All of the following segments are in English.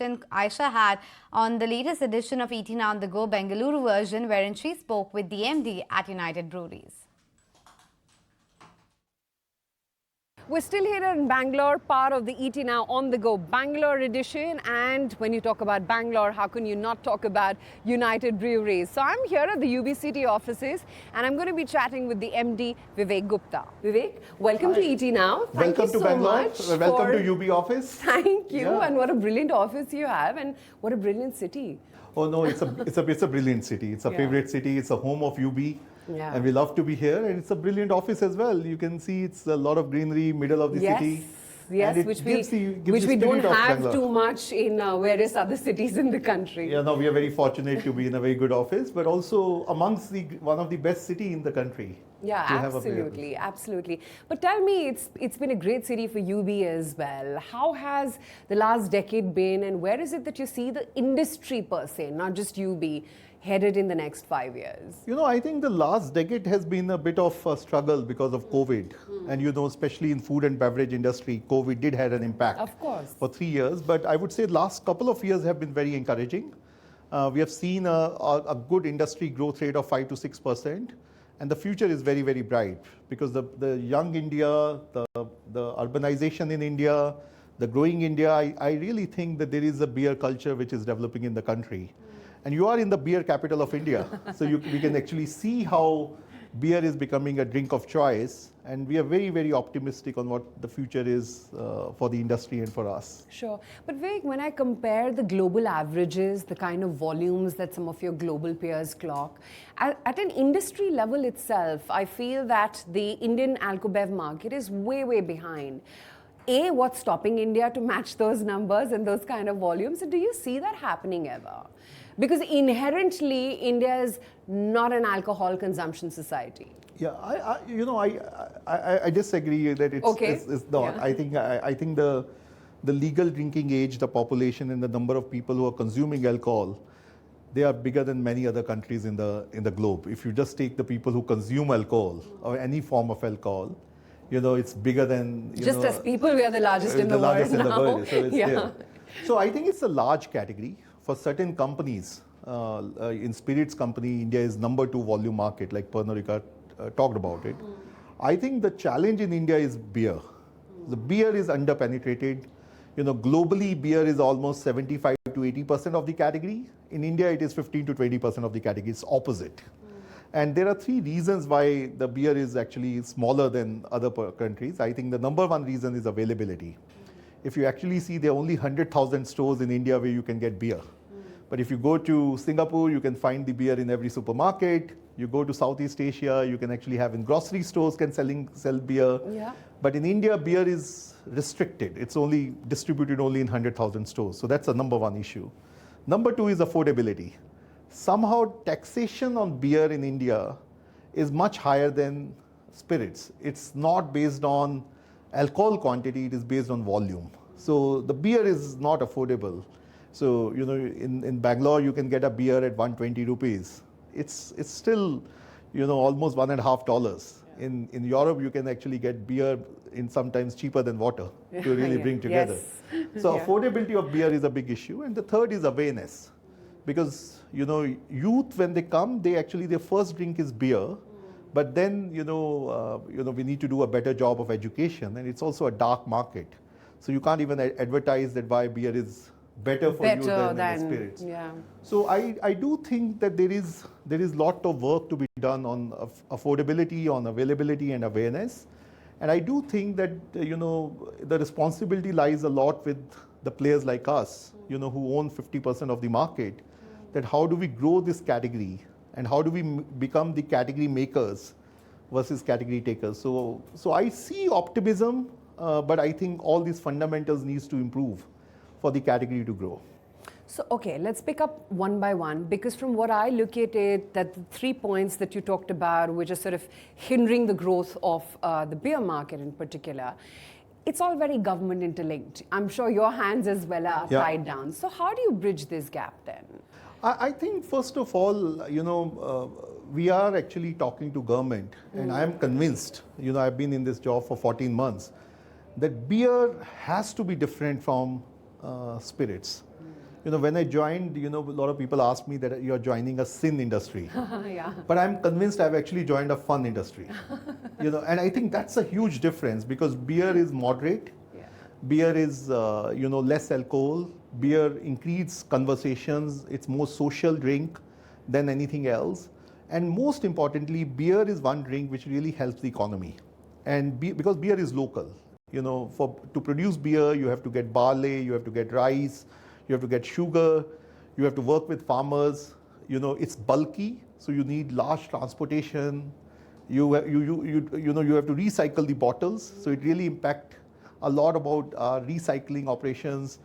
Aisha had on the latest edition of ET Now on the Go Bengaluru version, wherein she spoke with the MD at United Breweries. We're still here in Bangalore, part of the ET Now on the Go Bangalore Edition. And when you talk about Bangalore, how can you not talk about United Breweries? So I'm here at the UBCT offices and I'm going to be chatting with the MD, Vivek Gupta. Vivek, welcome to ET Now. Thank you so much. Welcome to UB office. Thank you. Yeah. And what a brilliant office you have, and what a brilliant city. Oh no, it's a brilliant city. It's a favorite city. It's a home of UB. Yeah. And we love to be here, and it's a brilliant office as well. You can see it's a lot of greenery, middle of the city. Yes, which we don't have too much in various other cities in the country. Yeah, no, we are very fortunate to be in a very good office, but also amongst one of the best city in the country. Yeah, absolutely. But tell me, it's been a great city for UB as well. How has the last decade been, and where is it that you see the industry per se, not just UB, headed in the next 5 years? You know, I think the last decade has been a bit of a struggle because of COVID. And you know, especially in food and beverage industry, COVID did have an impact. Of course. For 3 years. But I would say the last couple of years have been very encouraging. We have seen a good industry growth rate of 5 to 6%. And the future is very, very bright because the young India, the urbanization in India, the growing India, I really think that there is a beer culture which is developing in the country. And you are in the beer capital of India. So we can actually see how beer is becoming a drink of choice. And we are very, very optimistic on what the future is for the industry and for us. Sure. But Vivek, when I compare the global averages, the kind of volumes that some of your global peers clock, at an industry level itself, I feel that the Indian alcobev market is way, way behind. A, what's stopping India to match those numbers and those kind of volumes? And do you see that happening ever? Because inherently, India is not an alcohol consumption society. Yeah, I disagree that it's not. Yeah. I think the legal drinking age, the population, and the number of people who are consuming alcohol, they are bigger than many other countries in the globe. If you just take the people who consume alcohol or any form of alcohol, you know, it's bigger than as people, we are the largest in the world now. So it's there. So I think it's a large category. For certain companies, in spirits company, India is number 2 volume market, like Pernod talked about it. I think the challenge in India is beer. The beer is under-penetrated. You know, globally, beer is almost 75 to 80% of the category. In India, it is 15 to 20% of the category. It's opposite. And there are 3 reasons why the beer is actually smaller than other countries. I think the number 1 reason is availability. If you actually see, there are only 100,000 stores in India where you can get beer. But if you go to Singapore, you can find the beer in every supermarket. You go to Southeast Asia, you can actually have in grocery stores can sell beer. Yeah. But in India, beer is restricted. It's only distributed only in 100,000 stores. So that's a number 1 issue. Number 2 is affordability. Somehow taxation on beer in India is much higher than spirits. It's not based on alcohol quantity, it is based on volume. So the beer is not affordable. So, you know, in Bangalore, you can get a beer at 120 rupees. It's still, you know, almost $1.50. Yeah. In Europe, you can actually get beer in sometimes cheaper than water to really bring together. Yes. So affordability of beer is a big issue. And the third is awareness. Because, you know, youth, when they come, their first drink is beer. But then, we need to do a better job of education. And it's also a dark market. So you can't even advertise that why beer is better for you than spirits. Yeah. So I do think that there is lot of work to be done on affordability, on availability and awareness. And I do think that, the responsibility lies a lot with the players like us, who own 50% of the market, that how do we grow this category and how do we become the category makers versus category takers. So I see optimism, but I think all these fundamentals needs to improve for the category to grow. So, okay, let's pick up one by one, because from what I look at it, that the 3 points that you talked about, which are sort of hindering the growth of the beer market in particular, it's all very government interlinked. I'm sure your hands as well are tied down. So how do you bridge this gap then? I think, first of all, we are actually talking to government, and I am convinced, I've been in this job for 14 months, that beer has to be different from spirits. When I joined, a lot of people asked me that you're joining a sin industry. Yeah. But I'm convinced I've actually joined a fun industry. And I think that's a huge difference because beer is moderate. Yeah. Beer is, less alcohol. Beer increases conversations. It's more social drink than anything else. And most importantly, beer is one drink which really helps the economy. And because beer is local, to produce beer, you have to get barley, you have to get rice, you have to get sugar, you have to work with farmers. It's bulky, so you need large transportation. You have to recycle the bottles, so it really impacts a lot about recycling operations.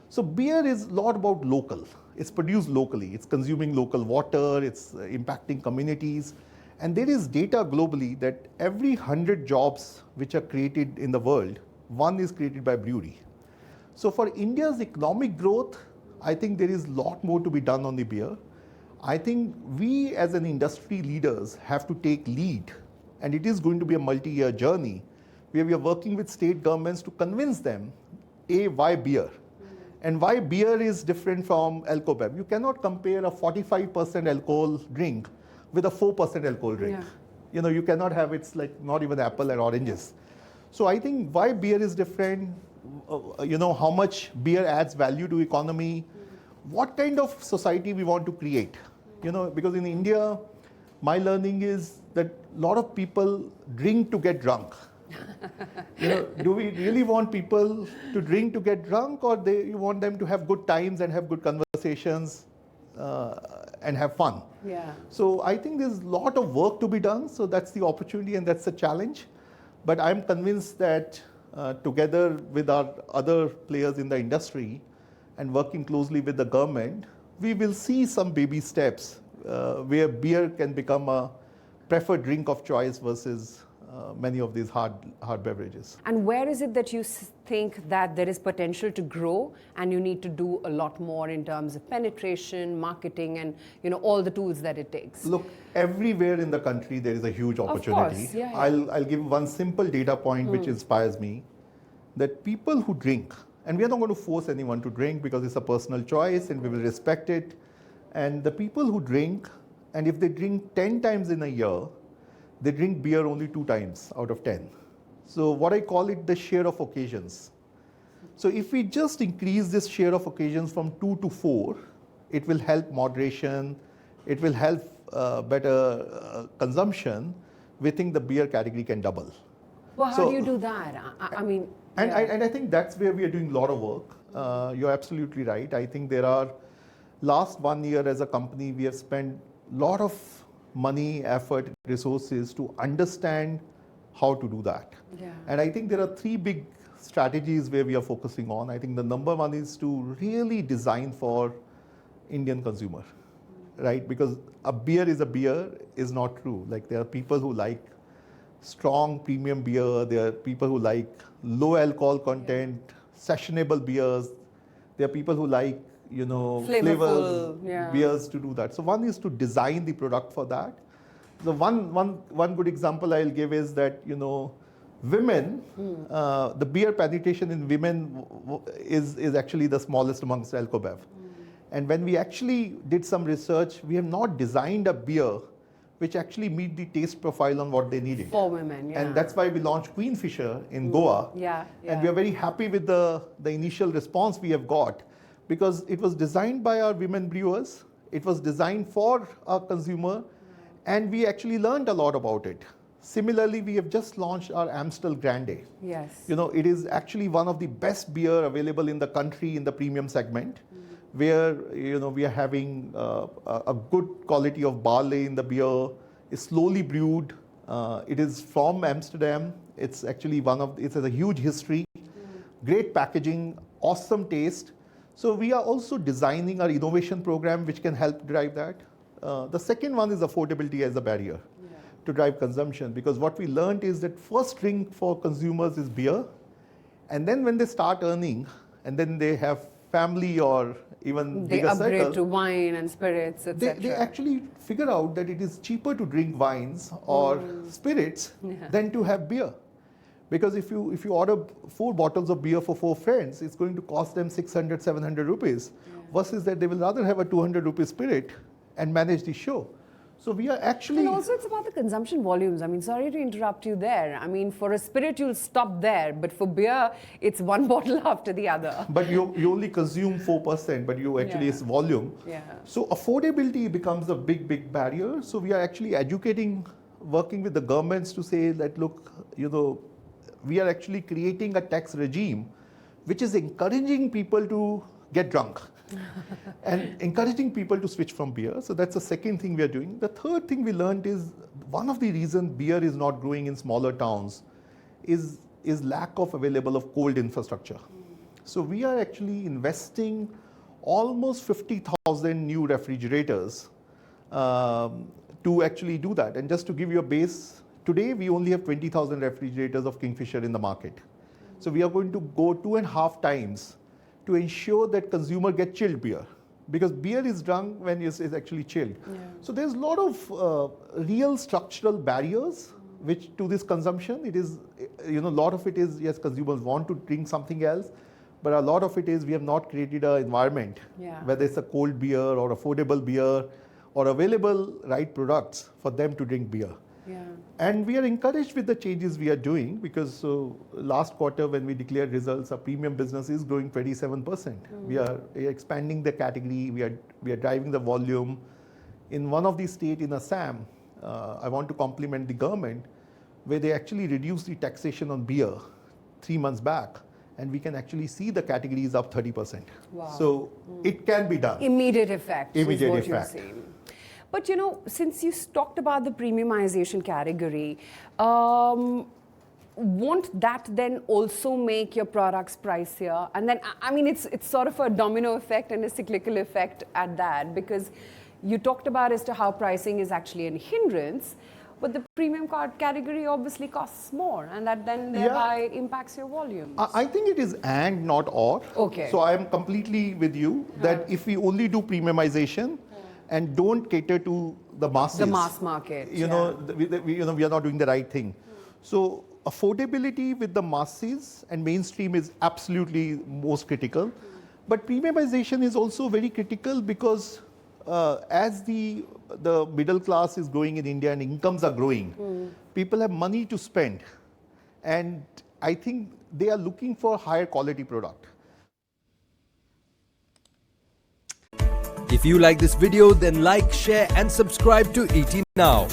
So beer is a lot about local. It's produced locally. It's consuming local water. It's impacting communities. And there is data globally that every 100 jobs which are created in the world, one is created by brewery. So for India's economic growth, I think there is a lot more to be done on the beer. I think we as an industry leaders have to take lead, and it is going to be a multi-year journey where we are working with state governments to convince them, why beer? And why beer is different from alcohol. You cannot compare a 45% alcohol drink with a 4% alcohol drink. Yeah. You cannot have, it's like not even apple and oranges. So I think why beer is different, how much beer adds value to economy, what kind of society we want to create. Because in India, my learning is that a lot of people drink to get drunk. Do we really want people to drink to get drunk, or you want them to have good times and have good conversations and have fun? Yeah. So I think there's a lot of work to be done. So that's the opportunity and that's the challenge. But I'm convinced that together with our other players in the industry and working closely with the government, we will see some baby steps where beer can become a preferred drink of choice versus many of these hard beverages. And where is it that you think that there is potential to grow and you need to do a lot more in terms of penetration, marketing, and all the tools that it takes? Look, everywhere in the country there is a huge opportunity. Of course, yeah. I'll give one simple data point which inspires me, that people who drink, and we are not going to force anyone to drink because it's a personal choice and we will respect it. And the people who drink, and if they drink 10 times in a year, they drink beer only 2 times out of 10. So what I call it the share of occasions. So if we just increase this share of occasions from 2 to 4, it will help moderation, it will help better consumption. We think the beer category can double. Well, how do you do that? I mean... And I think that's where we are doing a lot of work. You're absolutely right. I think last 1 year as a company, we have spent a lot of money, effort, resources to understand how to do that. Yeah. And I think there are 3 big strategies where we are focusing on. I think the number one is to really design for Indian consumer, right? Because a beer is not true. Like there are people who like strong premium beer, there are people who like low alcohol content, sessionable beers, there are people who like flavors, beers to do that. So one is to design the product for that. So one good example I'll give is that, women, the beer penetration in women is actually the smallest amongst alcobev. And when we actually did some research, we have not designed a beer which actually meet the taste profile on what they needed. For women, yeah. And that's why we launched Queenfisher in Goa. Yeah. And we are very happy with the initial response we have got, because it was designed by our women brewers, it was designed for our consumer, and we actually learned a lot about it. Similarly, we have just launched our Amstel Grande. Yes. It is actually one of the best beer available in the country in the premium segment, where we are having a good quality of barley in the beer. It's slowly brewed. It is from Amsterdam. It's actually it has a huge history, great packaging, awesome taste. So we are also designing our innovation program which can help drive that. The second one is affordability as a barrier to drive consumption, because what we learned is that first drink for consumers is beer, and then when they start earning and then they have family or even they bigger upgrade circle, to wine and spirits, etc. They actually figure out that it is cheaper to drink wines or spirits than to have beer. Because if you order 4 bottles of beer for 4 friends, it's going to cost them 600, 700 rupees. versus that they will rather have a 200 rupee spirit and manage the show. So we are actually... And also it's about the consumption volumes. I mean, sorry to interrupt you there. I mean, for a spirit, you'll stop there. But for beer, it's one bottle after the other. But you only consume 4%, but you actually, it's volume. Yeah. So affordability becomes a big barrier. So we are actually educating, working with the governments to say that, look, we are actually creating a tax regime which is encouraging people to get drunk. And encouraging people to switch from beer. So that's the second thing we are doing. The third thing we learned is one of the reasons beer is not growing in smaller towns is lack of available of cold infrastructure. So we are actually investing almost 50,000 new refrigerators to actually do that. And just to give you a base, today we only have 20,000 refrigerators of Kingfisher in the market. So we are going to go 2.5 times to ensure that consumer get chilled beer, because beer is drunk when it's actually chilled. Yeah. So there's a lot of real structural barriers which to this consumption. It is, a lot of it is, yes, consumers want to drink something else, but a lot of it is we have not created an environment, whether it's a cold beer or affordable beer or available right products for them to drink beer. Yeah. And we are encouraged with the changes we are doing, because last quarter when we declared results, our premium business is growing 27%. We are expanding the category, we are driving the volume. In one of these states in Assam, I want to compliment the government, where they actually reduced the taxation on beer 3 months back, and we can actually see the category is up 30%. Wow. So it can be done. Immediate effect Immediate is what effect. You're saying. But since you talked about the premiumization category, won't that then also make your products pricier? And then, I mean, it's sort of a domino effect and a cyclical effect at that, because you talked about as to how pricing is actually a hindrance, but the premium card category obviously costs more, and that then thereby impacts your volumes. I think it is and not or. Okay. So I am completely with you that if we only do premiumization, and don't cater to the masses. The mass market. We are not doing the right thing. So affordability with the masses and mainstream is absolutely most critical. But premiumization is also very critical, because as the middle class is growing in India and incomes are growing, people have money to spend. And I think they are looking for higher quality product. If you like this video, then like, share and subscribe to ET Now.